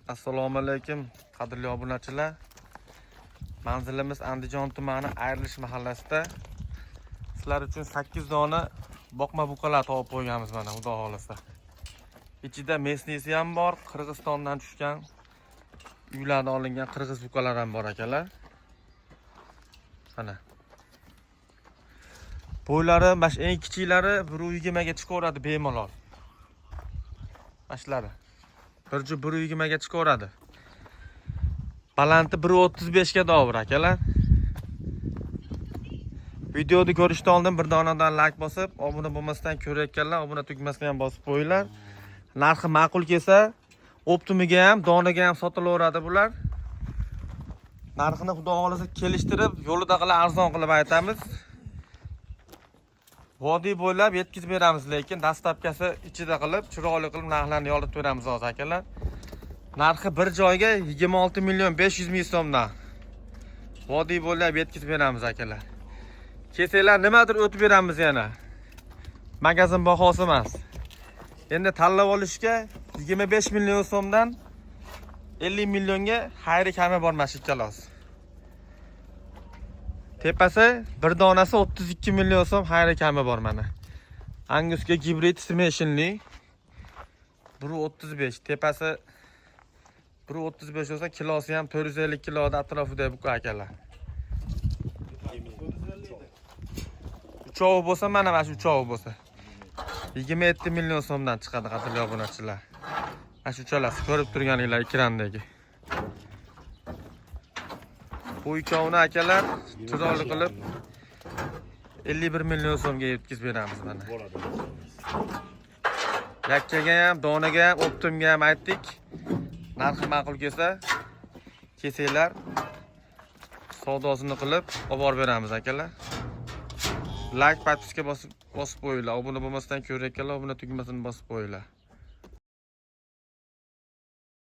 Assalomu alaykum, qadrli obunachilar. Manzilimiz Andijon tumani Ayrilish mahallasida. Sizlar uchun 8 dona boqma buqalar topib qo'yganmiz mana, xudo xolasa. Ichida mesnisi ham bor, Qirg'izistondan tushgan uylardan olingan qirg'iz buqalar ham bor akalar. Mana. Bo'ylari, bash eng kichiklari 120 ga chiqaveradi bemalol. Mashlari. Bir ju 120 ga chiqaveradi. Balanti 135 ga davr akalar. Videoni ko'rishdan oldin bir donadan like bosib, obuna bo'lmasdan ko'rayotganlar, obuna tugmasiga ham bosib qo'yinglar. Narxi ma'qul kelsa, optimiga ham, donaga ham sotilaveradi bular. Narxini xudo xolasa kelishtirib, yo'lida qilib arzon qilib aytamiz. Vodiy bo'ylab yetkazib beramiz, lekin dastlabkasi ichida qilib, chiroyli qilib narxlarni yoritib beramiz hozir akalar. Narxi bir joyga 26 million 500 ming so'mdan. Vodiy bo'ylab yetkazib beramiz akalar. Kesanglar nimadir o'tib beramiz yana. Magazin bahosi emas. Endi tanlab olishga 25 million so'mdan 50 millionga xayri kami bor mashikalos. Tepasi bir donasi 32 million so'm xayri kami bor mana. Angusga gibrid smeshinli 1.35, tepasi 1.35 olsa kilosi ham 450 kiloda atrofida bu akalar. Uchovi bo'lsa mana shu uchovi bo'lsa 27 million so'mdan chiqadi qadrli obunachilar. Mana shu uchalasi ko'rib turganinglar ekrandagi. Bu ikkovini akalar chiroyli qilib 51 million so'mga yetkazib beramiz mana. Yakkaga ham, donaga ham, optimga ham aytdik. Narxi ma'qul kelsa, kesanglar savdosini qilib olib beramiz akalar. Like, подписка bosib qo'yinglar. Obuna bo'lmasdan ko'rayotganlar, obuna tugmasini bosib qo'yinglar.